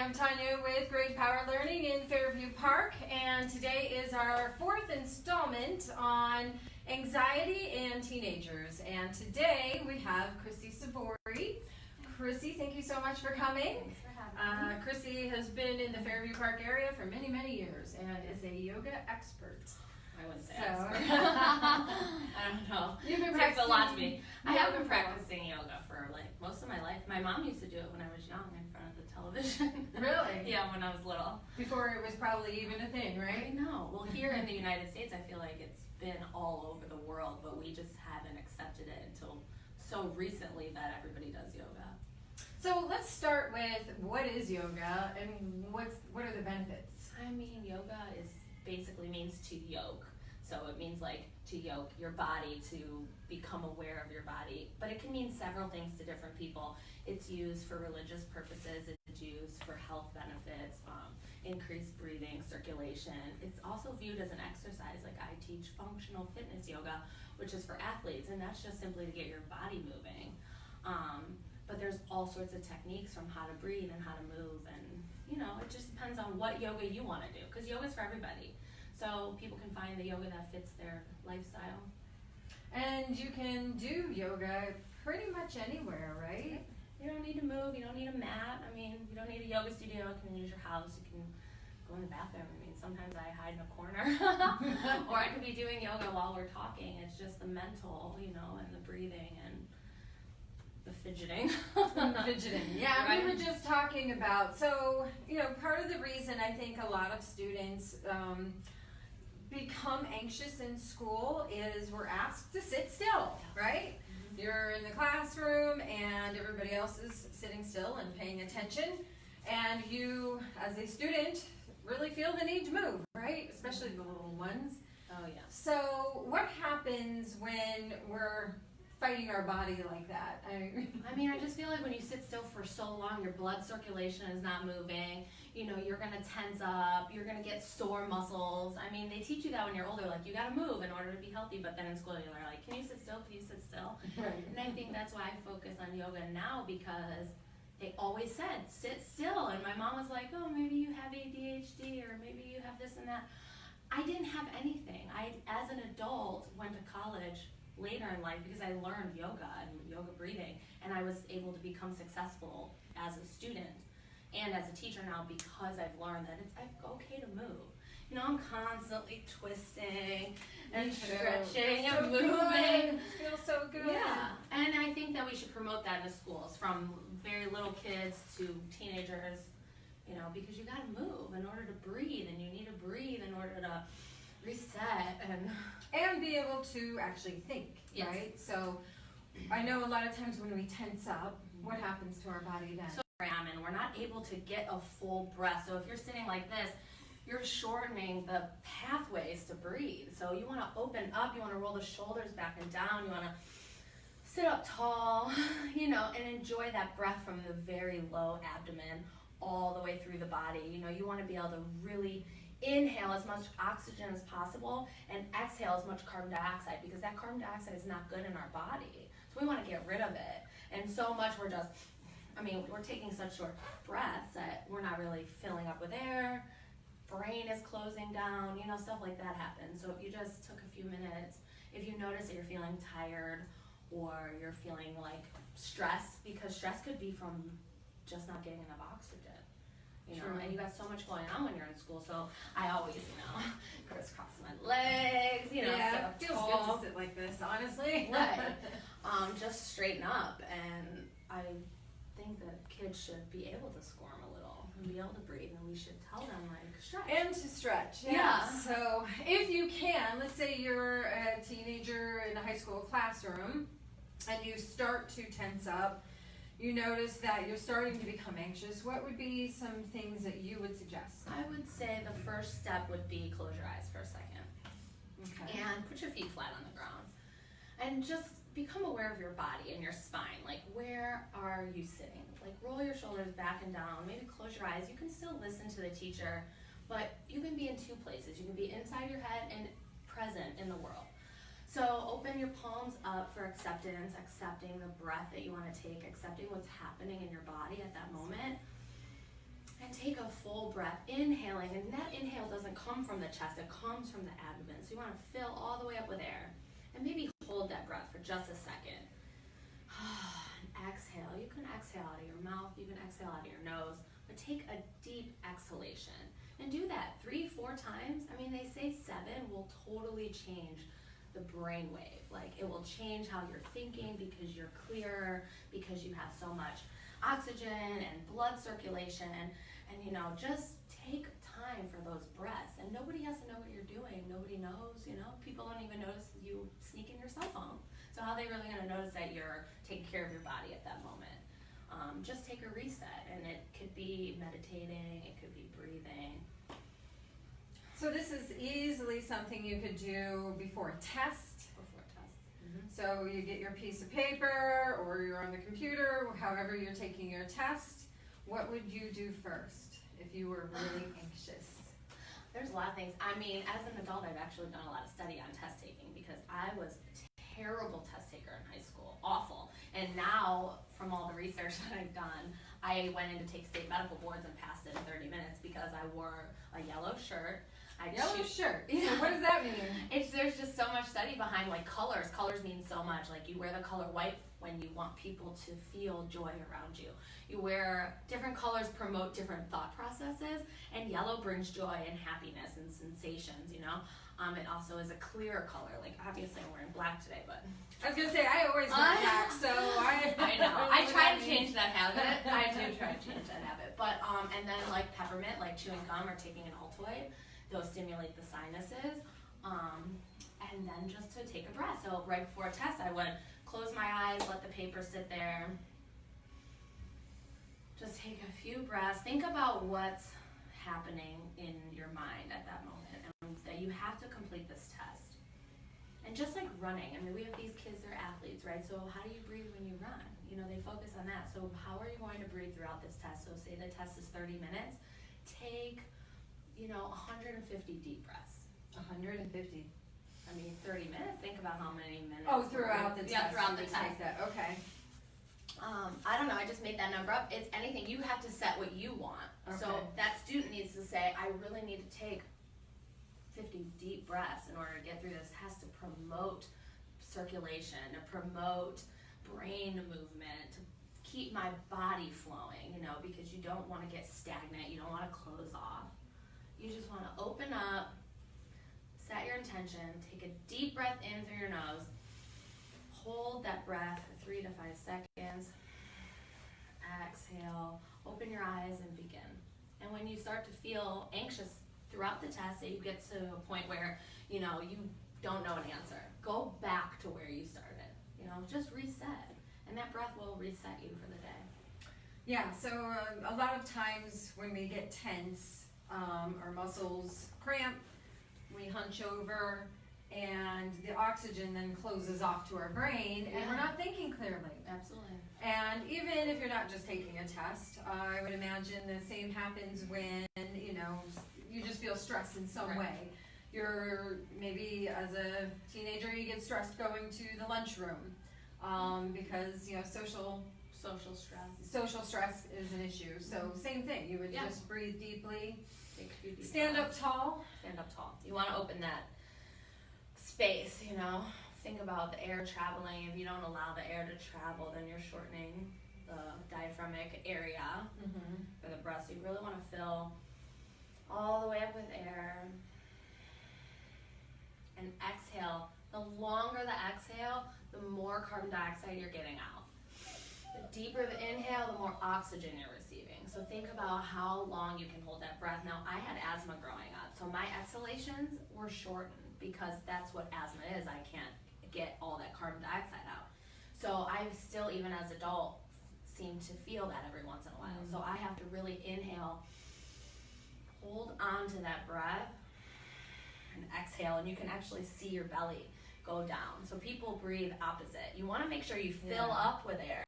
I'm Tanya with Great Power Learning in Fairview Park, and today is our fourth installment on anxiety and teenagers. And today we have Chrissy Savory. Chrissy, thank you so much for coming. Thanks for having me. Chrissy has been in the Fairview Park area for many, many years and is a yoga expert. I wouldn't say So, expert. I don't know. You've been It takes a lot to practicing be. I have been yoga practicing yoga for like most of my life. My mom used to do it when I was young in front of the television. Really? Yeah, when I was little. Before it was probably even a thing, I right? know. Well, here in the United States, I feel like it's been all over the world, but we just haven't accepted it until so recently that everybody does yoga. So let's start with what is yoga and what are the benefits? I mean, yoga is basically means to yoke. So it means like to yoke your body, to become aware of your body. But it can mean several things to different people. It's used for religious purposes. It's used for health benefits, increased breathing, circulation. It's also viewed as an exercise. Like I teach functional fitness yoga, which is for athletes, and that's just simply to get your body moving. But there's all sorts of techniques from how to breathe and how to move, and it just depends on what yoga you want to do, because yoga is for everybody. So people can find the yoga that fits their lifestyle. And you can do yoga pretty much anywhere, right? You don't need to move, you don't need a mat. I mean, you don't need a yoga studio, you can use your house, you can go in the bathroom. I mean, sometimes I hide in a corner. Or I could be doing yoga while we're talking. It's just the mental, and the breathing and the fidgeting. Fidgeting, yeah. Right. We were just talking about, so, part of the reason I think a lot of students become anxious in school is we're asked to sit still, right? Mm-hmm. You're in the classroom and everybody else is sitting still and paying attention, and you, as a student, really feel the need to move, right? Especially the little ones. Oh, yeah. So what happens when we're fighting our body like that? I just feel like when you sit still for so long, your blood circulation is not moving. You're going to tense up. You're going to get sore muscles. I mean, they teach you that when you're older, like you got to move in order to be healthy. But then in school, you're like, can you sit still? Can you sit still? Right. And I think that's why I focus on yoga now, because they always said, sit still. And my mom was like, oh, maybe you have ADHD or maybe you have this and that. I didn't have anything. I, as an adult, went to college later in life because I learned yoga and yoga breathing, and I was able to become successful as a student and as a teacher now because I've learned that it's okay to move. I'm constantly twisting and stretching and moving. It feels so good. Yeah, and I think that we should promote that in the schools, from very little kids to teenagers, because you got to move in order to breathe, and you need to breathe in order to reset and be able to actually think, yes. Right? So I know a lot of times when we tense up, what happens to our body then? So and we're not able to get a full breath. So if you're sitting like this, you're shortening the pathways to breathe. So you want to open up, you want to roll the shoulders back and down, you want to sit up tall, and enjoy that breath from the very low abdomen all the way through the body. You want to be able to really inhale as much oxygen as possible and exhale as much carbon dioxide, because that carbon dioxide is not good in our body. So we want to get rid of it. And so much we're taking such short breaths that we're not really filling up with air. Brain is closing down, stuff like that happens. So if you just took a few minutes, if you notice that you're feeling tired or you're feeling like stress, because stress could be from just not getting enough oxygen. True. And you got so much going on when you're in school, so I always, crisscross my legs, yeah, sit it feels tall. good to sit like this, honestly. Right. Just straighten up, and I think that kids should be able to squirm a little and be able to breathe, and we should tell them, stretch. And to stretch, Yeah. So if you can, let's say you're a teenager in a high school classroom and you start to tense up, you notice that you're starting to become anxious, what would be some things that you would suggest? I would say the first step would be close your eyes for a second. Okay. And put your feet flat on the ground. And just become aware of your body and your spine. Like, where are you sitting? Like, roll your shoulders back and down. Maybe close your eyes. You can still listen to the teacher, but you can be in two places. You can be inside your head and present in the world. So open your palms up for acceptance, accepting the breath that you want to take, accepting what's happening in your body at that moment. And take take a full breath, inhaling, and that inhale doesn't come from the chest, it comes from the abdomen. So you want to fill all the way up with air, and maybe hold that breath for just a second. Exhale. You can exhale out of your mouth, you can exhale out of your nose, but take a deep exhalation. And do that 3-4 times. I mean, they say 7 will totally change the brain wave. Like, it will change how you're thinking because you're clearer, because you have so much oxygen and blood circulation. And you know, just take time for those breaths. And nobody has to know what you're doing. Nobody knows, you know. People don't even notice you sneaking your cell phone. So how are they really going to notice that you're taking care of your body at that moment? Just take a reset, and it could be meditating, it could be breathing. So this is easily something you could do before a test. Before a test. Mm-hmm. So you get your piece of paper, or you're on the computer, however you're taking your test. What would you do first if you were really anxious? There's a lot of things. I mean, as an adult, I've actually done a lot of study on test taking because I was a terrible test taker in high school. Awful. And now, from all the research that I've done, I went in to take state medical boards and passed it in 30 minutes because I wore a yellow shirt. Yellow shirt. Yeah. So what does that mean? There's just so much study behind like colors. Colors mean so much. Like you wear the color white when you want people to feel joy around you. You wear different colors promote different thought processes, and yellow brings joy and happiness and sensations, you know. It also is a clearer color. Like obviously I'm wearing black today, but I was gonna say I always wear black, so I know. I try to change that habit. I do try to change that habit. But and then like peppermint, like chewing gum or taking an Altoid, those stimulate the sinuses. And then just to take a breath. So right before a test, I would close my eyes, let the paper sit there. Just take a few breaths. Think about what's happening in your mind at that moment, and that you have to complete this test. And just like running, I mean, we have these kids, they're athletes, right? So how do you breathe when you run? You know, they focus on that. So how are you going to breathe throughout this test? So say the test is 30 minutes. Take, 150 deep breaths. 150. I mean, 30 minutes, think about how many minutes. Oh, throughout the test. Yeah, throughout the you would test. take that. Okay. I don't know, I just made that number up. It's anything. You have to set what you want. Okay. So that student needs to say, I really need to take 50 deep breaths in order to get through this test to promote circulation, to promote brain movement, to keep my body flowing, because you don't want to get stagnant. You don't want to close off. You just want to open up, set your intention, take a deep breath in through your nose, hold that breath for 3 to 5 seconds, exhale, open your eyes and begin. And when you start to feel anxious throughout the test, that you get to a point where, you don't know an answer, go back to where you started, just reset. And that breath will reset you for the day. Yeah, so a lot of times when we get tense, our muscles cramp, we hunch over, and the oxygen then closes off to our brain, and we're not thinking clearly. Absolutely. And even if you're not just taking a test, I would imagine the same happens when, you just feel stressed in some way. You're maybe as a teenager, you get stressed going to the lunchroom because, social stress is an issue. So same thing, you would just breathe deeply, take a few deep stand breaths. up tall. Stand up tall. You want to open that space, think about the air traveling. If you don't allow the air to travel, then you're shortening the diaphragmatic area for the breath. So you really want to fill all the way up with air and exhale. The longer the exhale, the more carbon dioxide you're getting out. The deeper the inhale, the more oxygen you're receiving. So think about how long you can hold that breath. Now, I had asthma growing up, so my exhalations were shortened because that's what asthma is. I can't get all that carbon dioxide out. So I still, even as an adult, seem to feel that every once in a while. So I have to really inhale, hold on to that breath, and exhale, and you can actually see your belly go down. So people breathe opposite. You want to make sure you fill up with air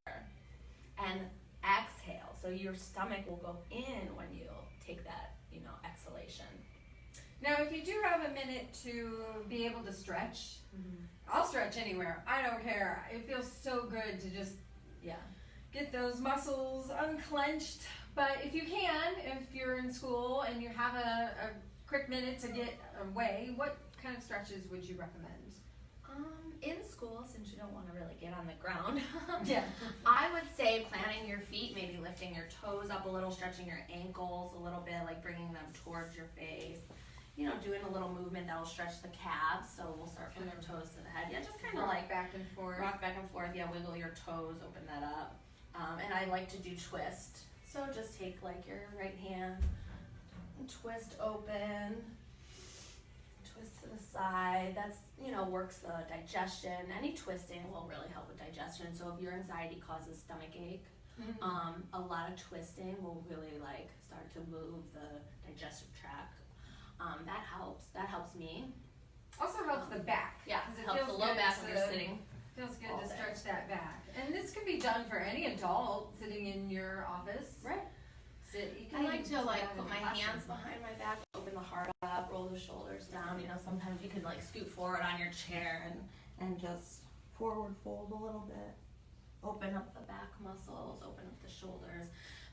and exhale, so your stomach will go in when you take that, exhalation. Now, if you do have a minute to be able to stretch, I'll stretch anywhere. I don't care. It feels so good to just get those muscles unclenched. But if you can, if you're in school and you have a quick minute to get away, what kind of stretches would you recommend? In school, since you don't want to really get on the ground, Yeah. I would say planting your feet, maybe lifting your toes up a little, stretching your ankles a little bit, like bringing them towards your face. You know, doing a little movement that will stretch the calves. So we'll start from your toes to the head. Yeah, just kind of like back and forth. rock back and forth. Yeah, wiggle your toes, open that up. And I like to do twist. So just take like your right hand, and twist open, twist to the side. That's, you know, works the digestion. Any twisting will really help with digestion. So if your anxiety causes stomach ache, a lot of twisting will really like start to move the digestive tract. That helps. That helps me. Also helps the back. Yeah, 'cause it helps the low back when you're sitting. Feels good all to day. stretch that back. And this can be done for any adult sitting in your office. Right. You I like even to do like that in put the my classroom. hands behind my back, open the heart up, roll the shoulders down. You know, sometimes you can like scoot forward on your chair and just forward fold a little bit. Open up the back muscles, open up the shoulders.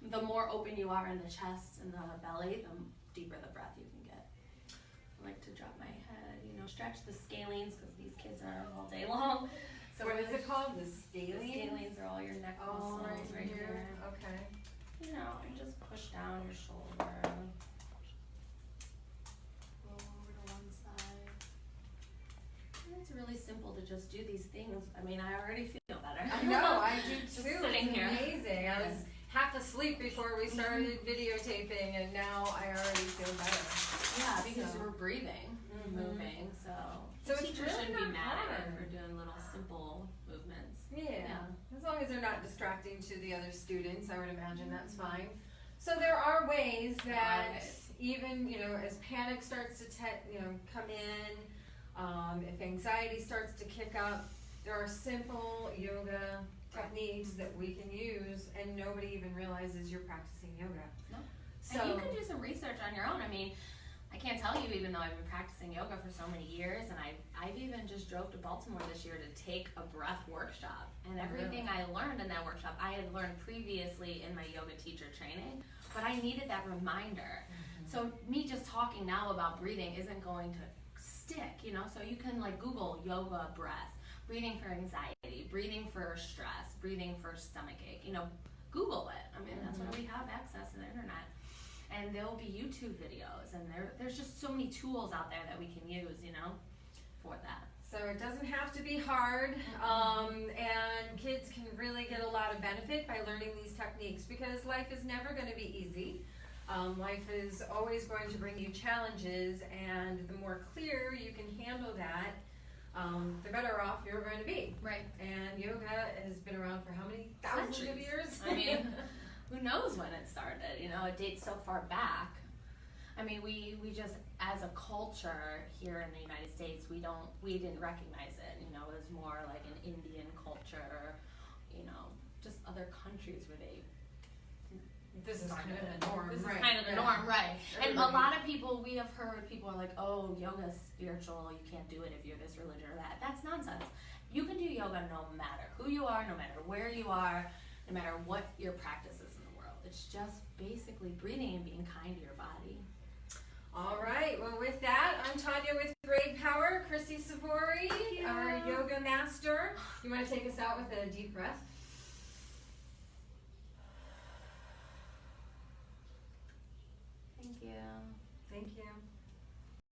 The more open you are in the chest and the belly, the deeper the breath you can get. I like to drop my head, you know, stretch the scalenes because these kids are all day long. So What is really it called? The The scalenes? scalenes are all your neck Oh, muscles right here. Okay. You know, and just push down your shoulder. Roll over to one side. And it's really simple to just do these things. I mean, I already feel better. I know, I do Just too. sitting It's here. amazing. I was half asleep before we started videotaping, and now I already feel better. Yeah, because So. we're breathing, moving, so. So it's teachers really shouldn't be not mad at hard. us for doing little simple movements. Yeah, as long as they're not distracting to the other students, I would imagine that's fine. So there are ways that ways. even, you know, as panic starts to come in, if anxiety starts to kick up, there are simple yoga techniques that we can use, and nobody even realizes you're practicing yoga. No. So And you can do some research on your own. I mean, I can't tell you, even though I've been practicing yoga for so many years, and I've even just drove to Baltimore this year to take a breath workshop. And everything I learned in that workshop, I had learned previously in my yoga teacher training, but I needed that reminder. So me just talking now about breathing isn't going to stick, you know? So you can like Google yoga breath, breathing for anxiety, breathing for stress, breathing for stomach ache, you know, Google it. I mean, that's why we have access to the internet. And there will be YouTube videos, and there's just so many tools out there that we can use, you know, for that. So it doesn't have to be hard, and kids can really get a lot of benefit by learning these techniques, because life is never going to be easy. Life is always going to bring you challenges, and the more clear you can handle that, the better off you're going to be. Right. And yoga has been around for how many thousands of Centuries. years? I mean, who knows when it started, you know, it dates so far back. I mean, we just, as a culture here in the United States, we didn't recognize it, you know, it was more like an Indian culture, you know, just other countries where they This is kind of the norm, This right? is kind of the Yeah. norm, right? And a Everybody. lot of people, we have heard people are like, oh, yoga is spiritual, you can't do it if you're this religion or that. That's nonsense. You can do yoga no matter who you are, no matter where you are, no matter what your practice is in the world. It's just basically breathing and being kind to your body. All right, well with that, I'm Tanya with Great Power, Chrissy Savory, our yoga master. You want to take us out with a deep breath?